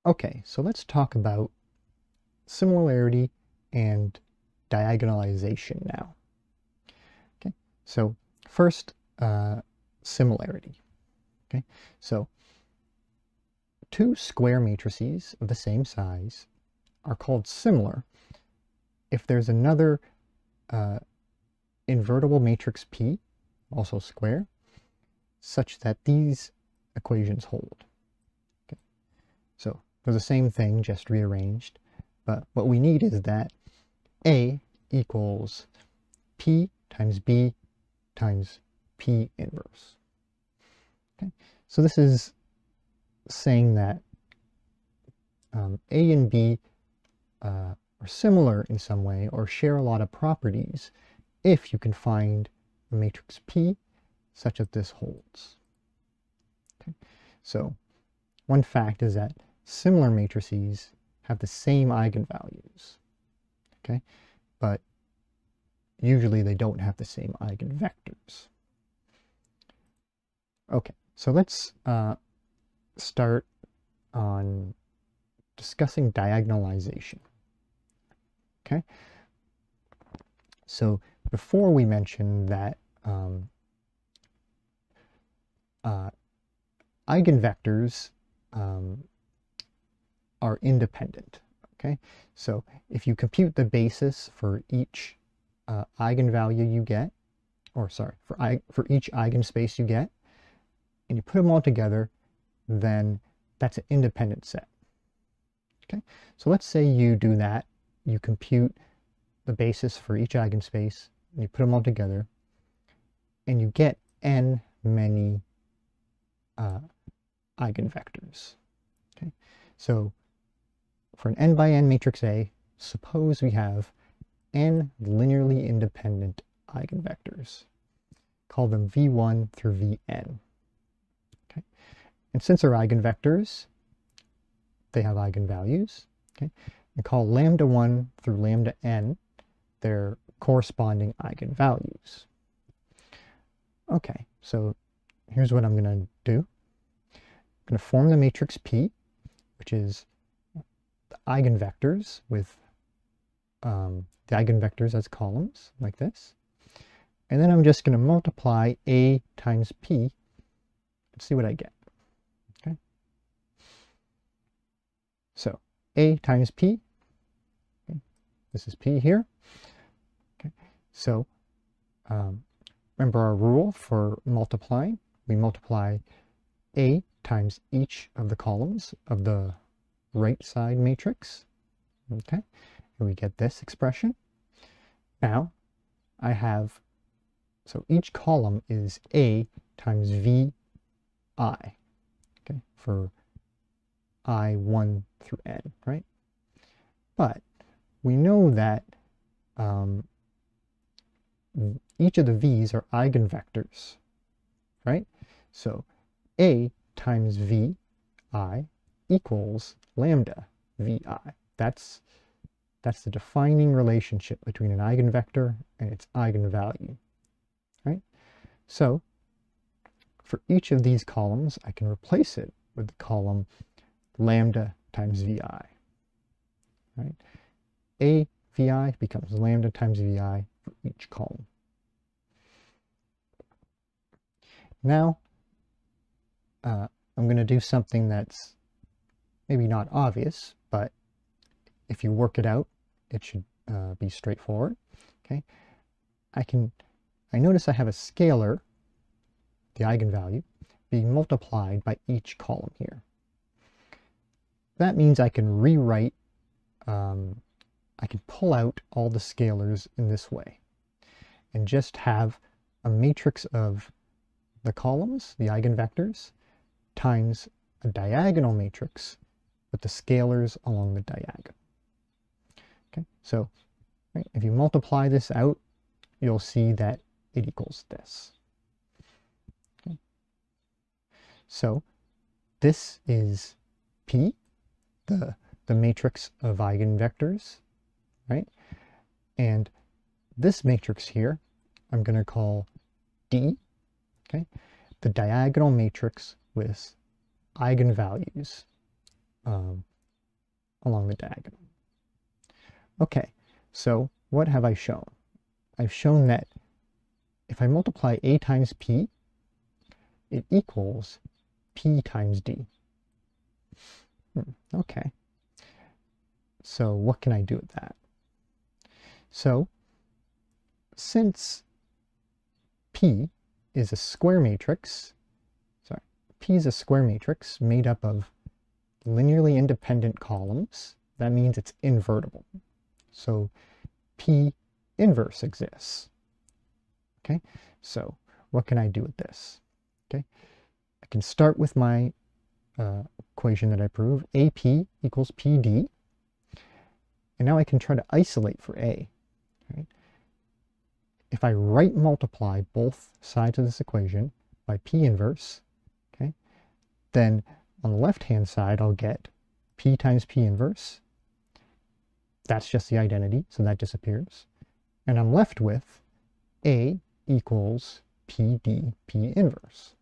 Okay, so let's talk about similarity and diagonalization now. Okay, so first, similarity. Okay, so two square matrices of the same size are called similar if there's another uh, invertible matrix P, also square, such that these equations hold. Okay, so they're the same thing, just rearranged, but what we need is that A equals P times B times P inverse. Okay, so this is saying that A and B are similar in some way or share a lot of properties if you can find a matrix P such that this holds. Okay, so one fact is that similar matrices have the same eigenvalues, okay, but usually they don't have the same eigenvectors. Okay, so let's start on discussing diagonalization. Okay, so before we mentioned that eigenvectors are independent. Okay, so if you compute the basis for each eigenvalue you get, or sorry, for each eigenspace you get, and you put them all together, then that's an independent set. Okay, so let's say you do that, you compute the basis for each eigenspace, and you put them all together, and you get n many eigenvectors. Okay, so for an n by n matrix A, suppose we have n linearly independent eigenvectors. Call them v1 through vn. Okay, and since they're eigenvectors, they have eigenvalues. Okay, and call lambda 1 through lambda n their corresponding eigenvalues. Okay, so here's what I'm going to do. I'm going to form the matrix P, which is the eigenvectors with the eigenvectors as columns, like this. And then I'm just going to multiply A times P and see what I get. Okay, so A times P, okay, this is P here. Okay, so remember our rule for multiplying. We multiply A times each of the columns of the right side matrix. Okay, and we get this expression. Now I have, so each column is A times Vi, okay, for I1 through n, right? But we know that each of the V's are eigenvectors, right? So A times Vi equals lambda Vi. That's the defining relationship between an eigenvector and its eigenvalue, right? So for each of these columns, I can replace it with the column lambda times Vi, right? A Vi becomes lambda times Vi for each column. Now, I'm going to do something that's maybe not obvious, but if you work it out, it should be straightforward. Okay, I notice I have a scalar, the eigenvalue, being multiplied by each column here. That means I can rewrite, I can pull out all the scalars in this way and just have a matrix of the columns, the eigenvectors, times a diagonal matrix with the scalars along the diagonal. Okay, so right, if you multiply this out, you'll see that it equals this. Okay, so this is P, the matrix of eigenvectors, right? And this matrix here, I'm going to call D, okay, the diagonal matrix with eigenvalues along the diagonal. Okay, so what have I shown? I've shown that if I multiply A times P, it equals P times D. Okay, so what can I do with that? So, since P is a square matrix, P is a square matrix made up of linearly independent columns, that means it's invertible. So P inverse exists. Okay, so what can I do with this? Okay, I can start with my equation that I proved, AP equals PD, and now I can try to isolate for A. Right? If I right multiply both sides of this equation by P inverse, okay, then on the left-hand side I'll get P times P inverse. That's just the identity, so that disappears. And I'm left with A equals PD P inverse.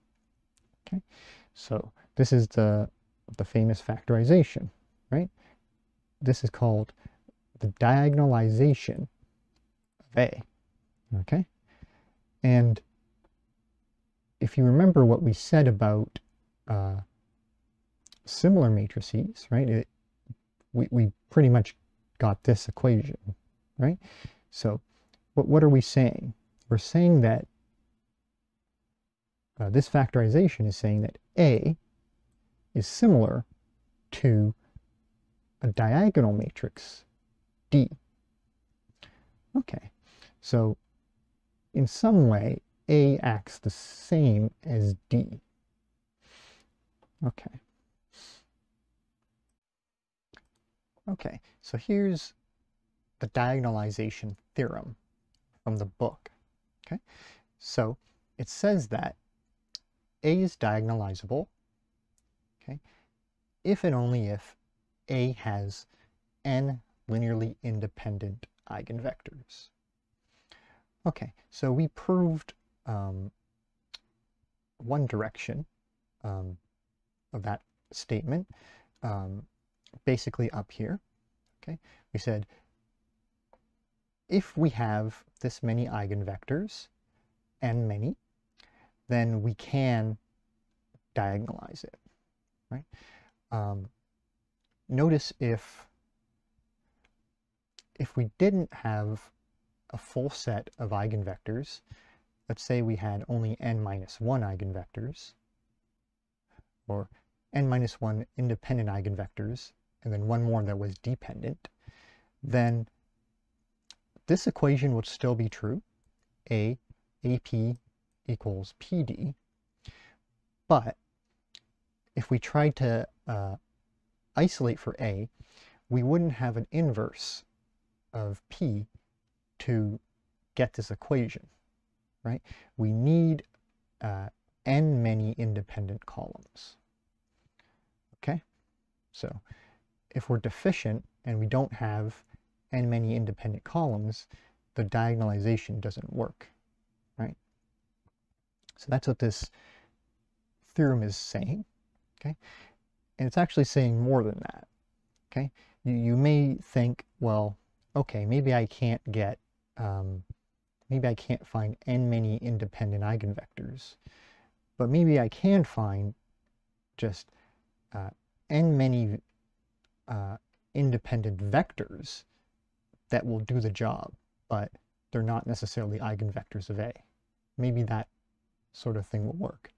Okay, so this is the famous factorization, right? This is called the diagonalization of A. Okay, and if you remember what we said about similar matrices, right? We pretty much got this equation, right? So what are we saying? We're saying that this factorization is saying that A is similar to a diagonal matrix D. Okay, so in some way, A acts the same as D. Okay. Okay, so here's the diagonalization theorem from the book. Okay, so it says that A is diagonalizable, okay, if and only if A has n linearly independent eigenvectors. Okay, so we proved one direction of that statement, basically up here. Okay, we said if we have this many eigenvectors, n many, then we can diagonalize it, right? Notice if we didn't have a full set of eigenvectors, let's say we had only n minus 1 eigenvectors, or n minus 1 independent eigenvectors, and then one more that was dependent, then this equation would still be true, AP equals PD, but if we tried to isolate for A, we wouldn't have an inverse of P to get this equation, right? We need n many independent columns. Okay, so if we're deficient and we don't have n many independent columns, the diagonalization doesn't work, right? So that's what this theorem is saying, okay? And it's actually saying more than that, okay? You may think, well, okay, maybe I can't get, maybe I can't find n many independent eigenvectors, but maybe I can find just n many independent vectors that will do the job, but they're not necessarily eigenvectors of A. Maybe that sort of thing will work.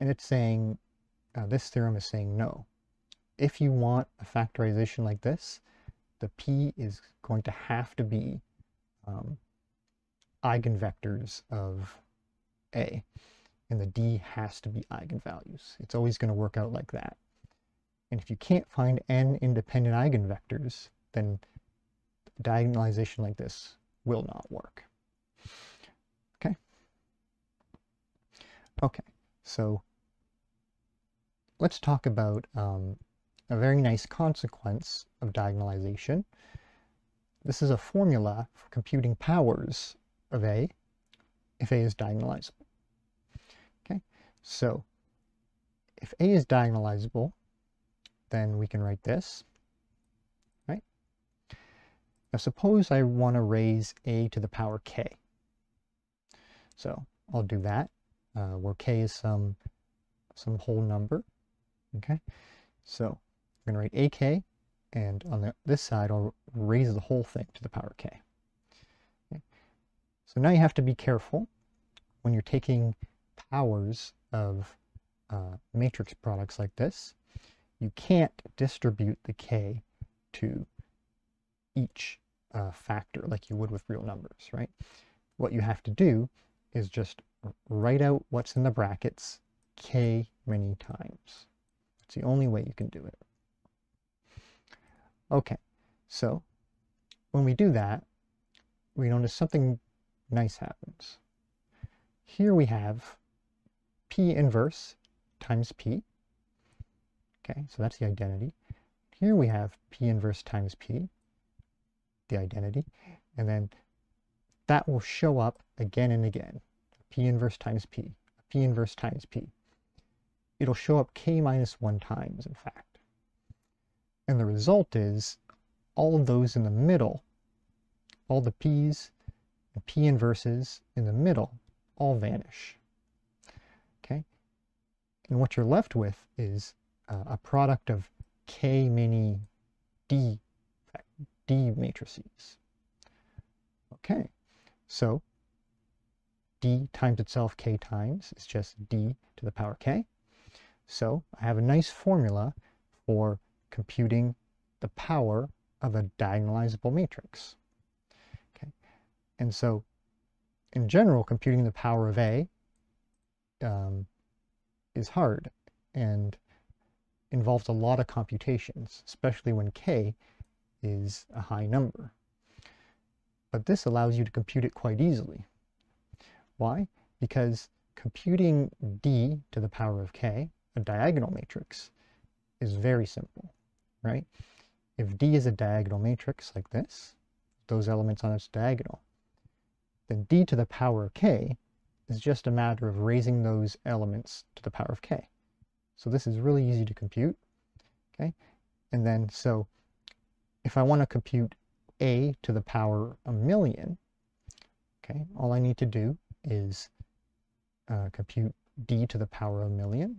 And it's saying, this theorem is saying no. If you want a factorization like this, the P is going to have to be eigenvectors of A, and the D has to be eigenvalues. It's always going to work out like that. And if you can't find n independent eigenvectors, then diagonalization like this will not work. Okay? Okay, so let's talk about a very nice consequence of diagonalization. This is a formula for computing powers of A if A is diagonalizable. Okay, so if A is diagonalizable, then we can write this. Now suppose I want to raise a to the power k. So I'll do that, where k is some whole number. Okay, so I'm going to write ak, and on this side I'll raise the whole thing to the power k. Okay. So now you have to be careful when you're taking powers of matrix products like this. You can't distribute the k to each factor like you would with real numbers, right? What you have to do is just write out what's in the brackets k many times. It's the only way you can do it. Okay, so when we do that, we notice something nice happens. Here we have p inverse times p. Okay, so that's the identity. Here we have p inverse times p, the identity, and then that will show up again and again. P inverse times p, p inverse times p. It'll show up k minus 1 times, in fact. And the result is all of those in the middle, all the p's and p inverses in the middle, all vanish. Okay? And what you're left with is a product of k many d matrices. Okay, so d times itself k times is just d to the power k. So I have a nice formula for computing the power of a diagonalizable matrix. Okay, and so in general, computing the power of A is hard and involves a lot of computations, especially when k is a high number. But this allows you to compute it quite easily. Why? Because computing d to the power of k, a diagonal matrix, is very simple, right? If d is a diagonal matrix like this, those elements on its diagonal, then d to the power of k is just a matter of raising those elements to the power of k. So this is really easy to compute, okay? And then, so if I want to compute a to the power 1,000,000, okay, all I need to do is compute d to the power 1,000,000,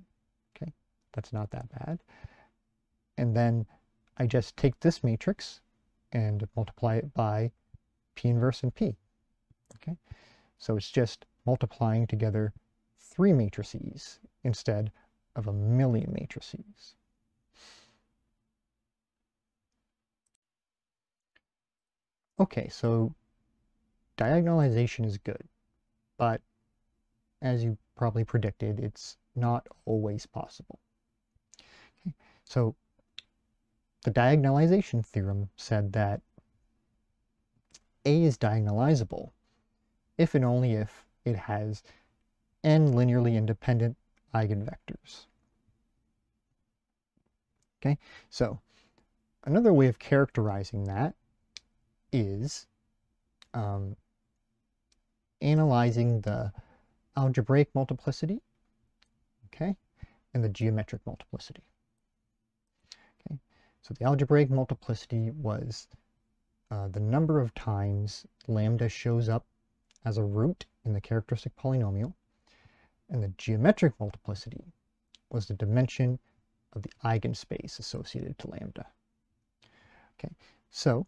okay? That's not that bad. And then I just take this matrix and multiply it by p inverse and p, okay? So it's just multiplying together 3 matrices instead of 1,000,000 matrices. Okay, so diagonalization is good, but as you probably predicted, it's not always possible. Okay, so the diagonalization theorem said that A is diagonalizable if and only if it has n linearly independent eigenvectors. Okay, so another way of characterizing that is analyzing the algebraic multiplicity, okay, and the geometric multiplicity. Okay, so the algebraic multiplicity was the number of times lambda shows up as a root in the characteristic polynomial, and the geometric multiplicity was the dimension of the eigenspace associated to lambda. Okay, so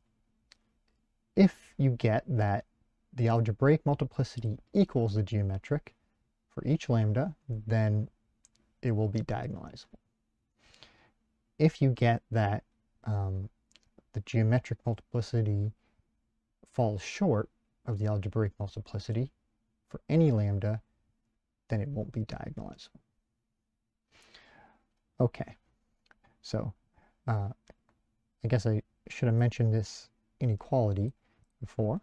if you get that the algebraic multiplicity equals the geometric for each lambda, then it will be diagonalizable. If you get that the geometric multiplicity falls short of the algebraic multiplicity for any lambda, then it won't be diagonalizable. Okay, so I guess I should have mentioned this inequality before.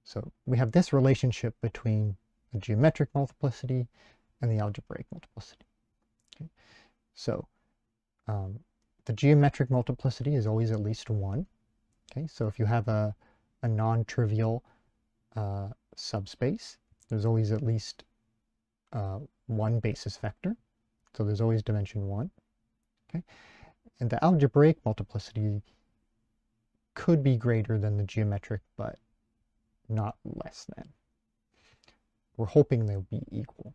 So we have this relationship between the geometric multiplicity and the algebraic multiplicity. Okay? So the geometric multiplicity is always at least 1. Okay, so if you have a non-trivial subspace, there's always at least 1 basis vector. So there's always dimension 1. Okay, and the algebraic multiplicity could be greater than the geometric, but not less than. We're hoping they'll be equal.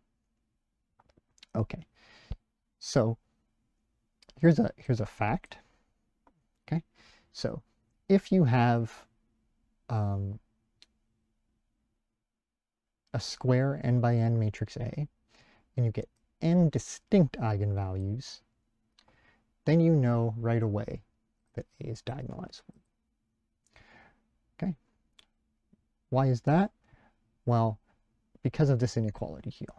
Okay, so here's a fact. Okay, so if you have a square n by n matrix A, and you get n distinct eigenvalues, then you know right away that A is diagonalizable. Okay, why is that? Well, because of this inequality here.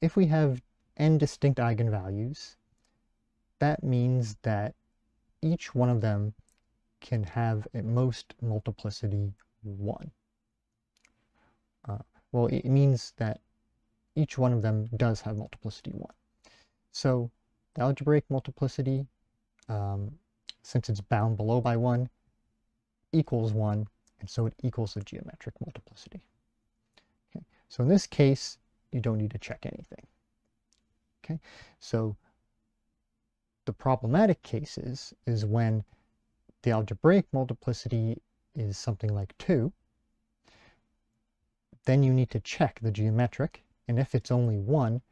If we have n distinct eigenvalues, that means that each one of them can have at most multiplicity 1. Well, it means that each one of them does have multiplicity 1. So the algebraic multiplicity, since it's bound below by 1, equals 1, and so it equals the geometric multiplicity. Okay, so in this case, you don't need to check anything. Okay, so the problematic cases is when the algebraic multiplicity is something like 2, then you need to check the geometric, and if it's only 1,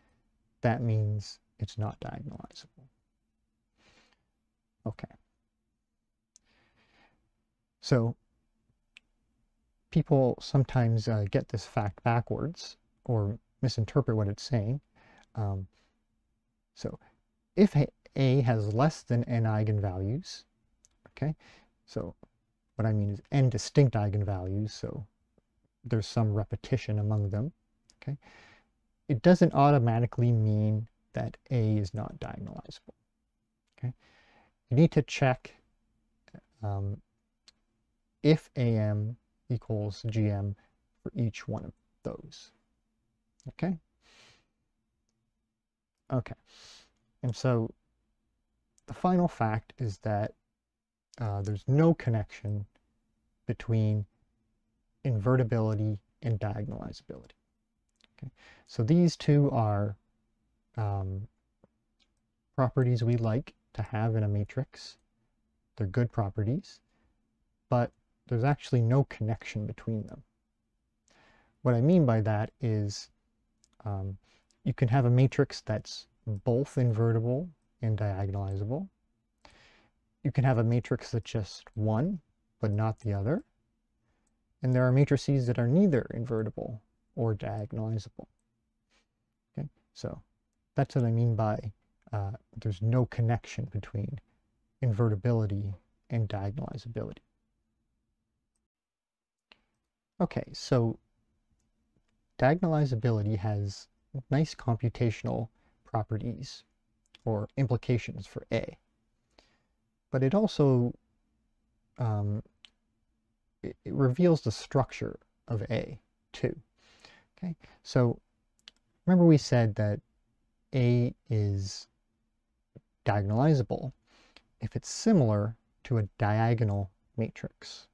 that means it's not diagonalizable. Okay. So people sometimes get this fact backwards or misinterpret what it's saying. So if A has less than n eigenvalues, okay, so what I mean is n distinct eigenvalues, so there's some repetition among them, okay, it doesn't automatically mean that A is not diagonalizable. Okay, you need to check if AM equals GM for each one of those. Okay? Okay. And so the final fact is that there's no connection between invertibility and diagonalizability. Okay? So these two are properties we like to have in a matrix. They're good properties, but there's actually no connection between them. What I mean by that is you can have a matrix that's both invertible and diagonalizable. You can have a matrix that's just one, but not the other. And there are matrices that are neither invertible or diagonalizable. Okay, so that's what I mean by there's no connection between invertibility and diagonalizability. Okay, so diagonalizability has nice computational properties or implications for A, but it also it reveals the structure of A too. Okay, so remember we said that A is diagonalizable if it's similar to a diagonal matrix.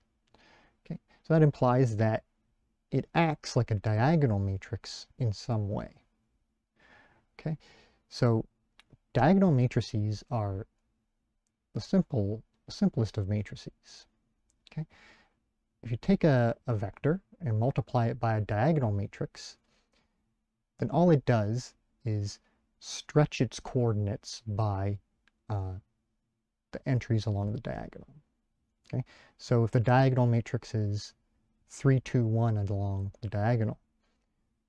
Okay, so that implies that it acts like a diagonal matrix in some way. Okay, so diagonal matrices are the simplest of matrices. Okay, if you take a vector and multiply it by a diagonal matrix, then all it does is stretch its coordinates by the entries along the diagonal. Okay, so if the diagonal matrix is 3, 2, 1 along the diagonal,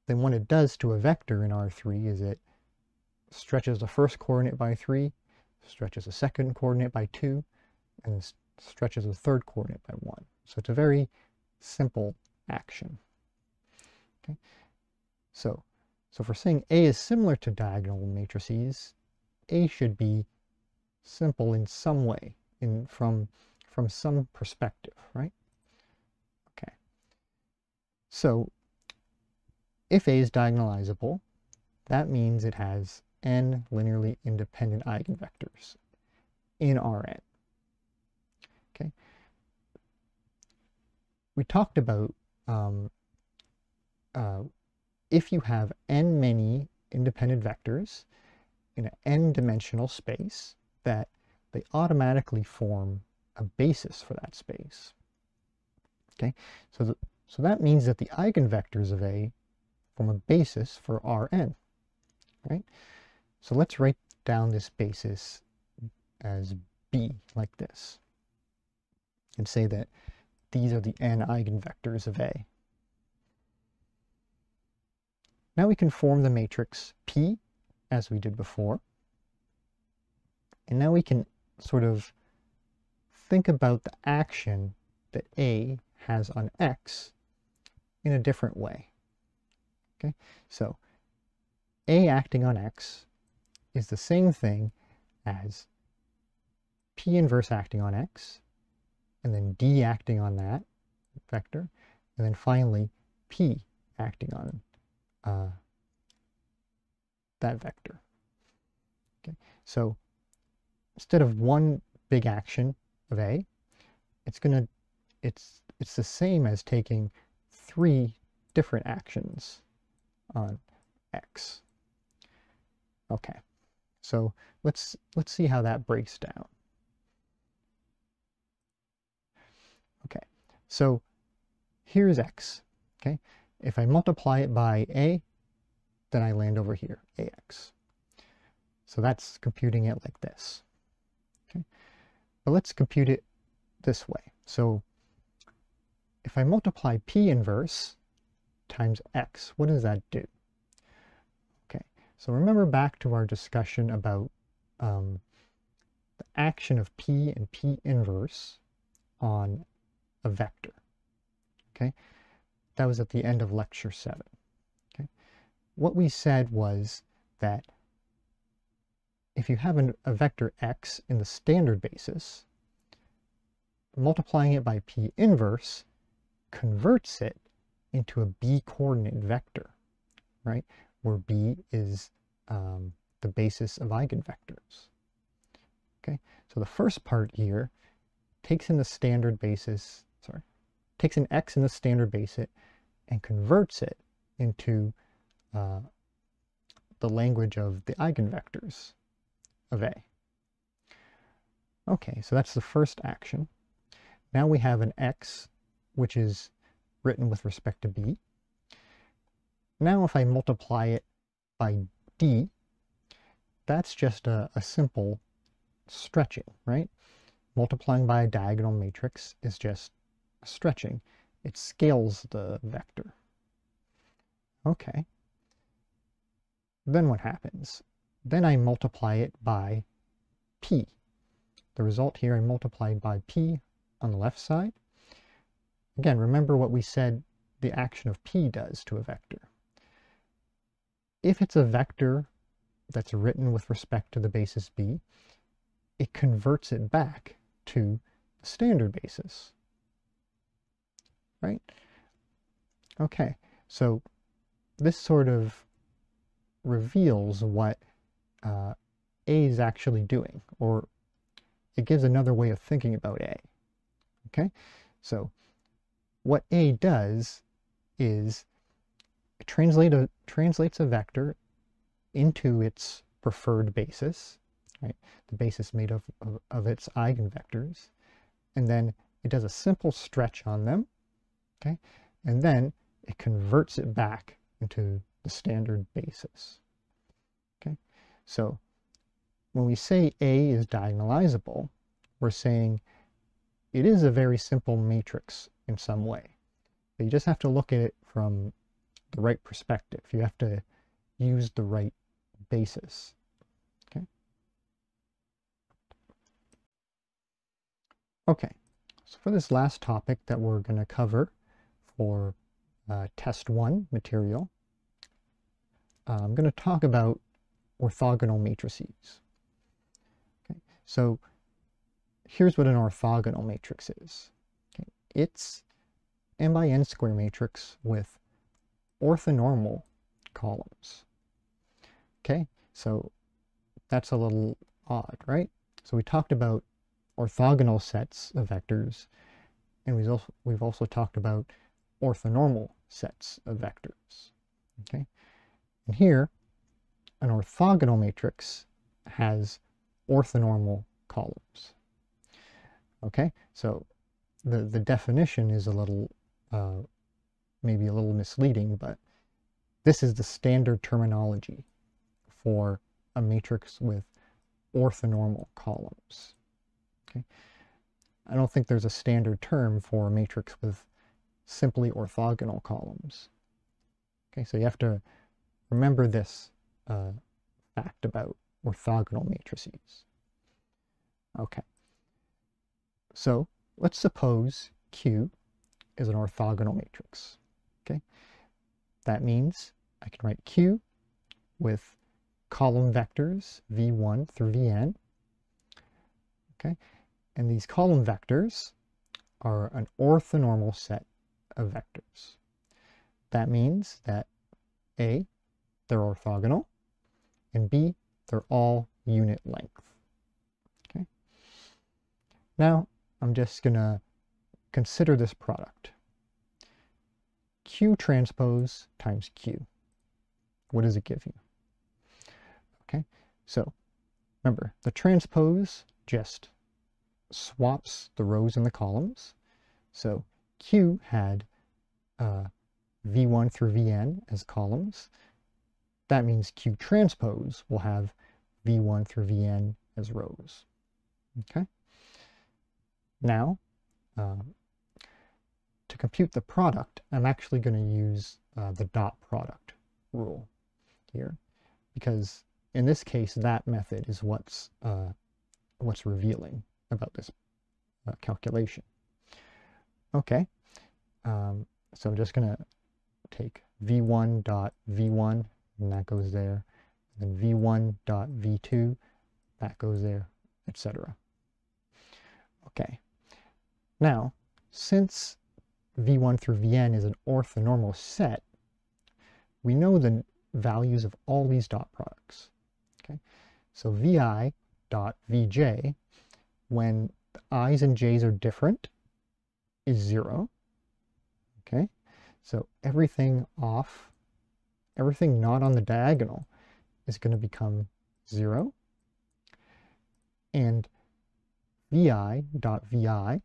then what it does to a vector in R3 is it stretches the first coordinate by 3, stretches the second coordinate by 2, and stretches the third coordinate by 1. So it's a very simple action. Okay, so if we're saying A is similar to diagonal matrices, A should be simple in some way, from some perspective, right? Okay. So if A is diagonalizable, that means it has n linearly independent eigenvectors in Rn. Okay. We talked about if you have n many independent vectors in an n-dimensional space, that they automatically form a basis for that space. Okay, so that means that the eigenvectors of A form a basis for Rn, right? So let's write down this basis as B, like this, and say that these are the n eigenvectors of A. Now we can form the matrix P, as we did before, and now we can sort of think about the action that A has on X in a different way. Okay, so A acting on X is the same thing as P inverse acting on X, and then D acting on that vector, and then finally P acting on that vector. Okay, so instead of one big action of A, it's the same as taking 3 different actions on X. Okay, so let's see how that breaks down. Okay, so here's X. Okay, if I multiply it by A, then I land over here, AX. So that's computing it like this. Okay, but let's compute it this way. So if I multiply P inverse times X, what does that do? Okay, so remember back to our discussion about the action of P and P inverse on a vector. Okay, that was at the end of lecture 7. Okay, what we said was that if you have a vector X in the standard basis, multiplying it by P inverse converts it into a B coordinate vector, right? Where B is the basis of eigenvectors. Okay, so the first part here takes in the standard basis, takes an X in the standard basis and converts it into the language of the eigenvectors of A. Okay, so that's the first action. Now we have an X which is written with respect to B. Now if I multiply it by D, that's just a simple stretching, right? Multiplying by a diagonal matrix is just stretching. It scales the vector. Okay. Then what happens? Then I multiply it by P. The result here I multiply by P on the left side. Again, remember what we said the action of P does to a vector. If it's a vector that's written with respect to the basis B, it converts it back to the standard basis, right? Okay, so this sort of reveals what A is actually doing, or it gives another way of thinking about A. Okay, so what A does is it translates a vector into its preferred basis, right? The basis made of its eigenvectors, and then it does a simple stretch on them, okay? And then it converts it back into the standard basis, okay? So when we say A is diagonalizable, we're saying it is a very simple matrix in some way, but you just have to look at it from the right perspective. You have to use the right basis. Okay. Okay. So for this last topic that we're going to cover for test 1 material, I'm going to talk about orthogonal matrices. Okay. So here's what an orthogonal matrix is. Okay. It's n by n square matrix with orthonormal columns. Okay, so that's a little odd, right? So we talked about orthogonal sets of vectors, and we've also talked about orthonormal sets of vectors. Okay, and here an orthogonal matrix has orthonormal columns. Okay, so the definition is a little, maybe a little misleading, but this is the standard terminology for a matrix with orthonormal columns. Okay, I don't think there's a standard term for a matrix with simply orthogonal columns. Okay, so you have to remember this fact about orthogonal matrices. Okay, so let's suppose Q is an orthogonal matrix. Okay, that means I can write Q with column vectors v1 through vn. Okay, and these column vectors are an orthonormal set of vectors. That means that A, they're orthogonal, and B, they're all unit length. Okay. Now I'm just gonna consider this product. Q transpose times Q. What does it give you? Okay, so remember, the transpose just swaps the rows and the columns. So Q had v1 through vn as columns. That means Q transpose will have v1 through vn as rows. Okay. Now, to compute the product, I'm actually going to use the dot product rule here, because in this case, that method is what's revealing about this calculation. Okay, so I'm just going to take v1 dot v1, and that goes there, and then v1 dot v2, that goes there, etc. Okay, now since v1 through vn is an orthonormal set, we know the values of all these dot products. Okay, so vi dot vj, when the i's and j's are different, is 0. Okay, so everything not on the diagonal is going to become 0. And vi dot vi,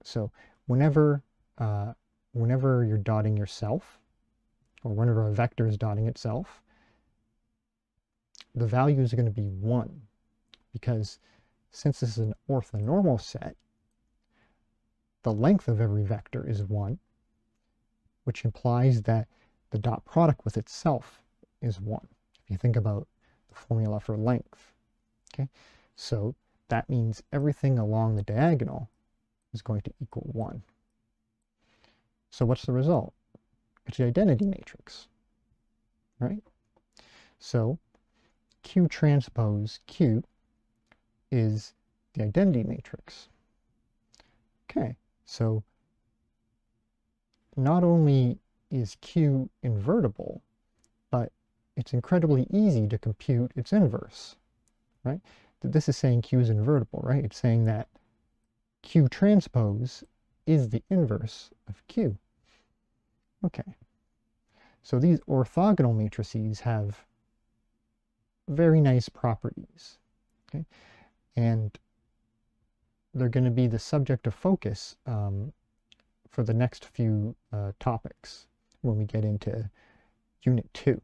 so whenever you're dotting yourself, or whenever a vector is dotting itself, the value is going to be 1, because since this is an orthonormal set, the length of every vector is 1, which implies that the dot product with itself is 1. If you think about the formula for length, okay, so that means everything along the diagonal is going to equal 1. So what's the result? It's the identity matrix, right? So Q transpose Q is the identity matrix. Okay, so not only is Q invertible, but it's incredibly easy to compute its inverse, right? This is saying Q is invertible, right? It's saying that Q transpose is the inverse of Q. Okay, so these orthogonal matrices have very nice properties, okay? And they're going to be the subject of focus for the next few topics when we get into Unit 2.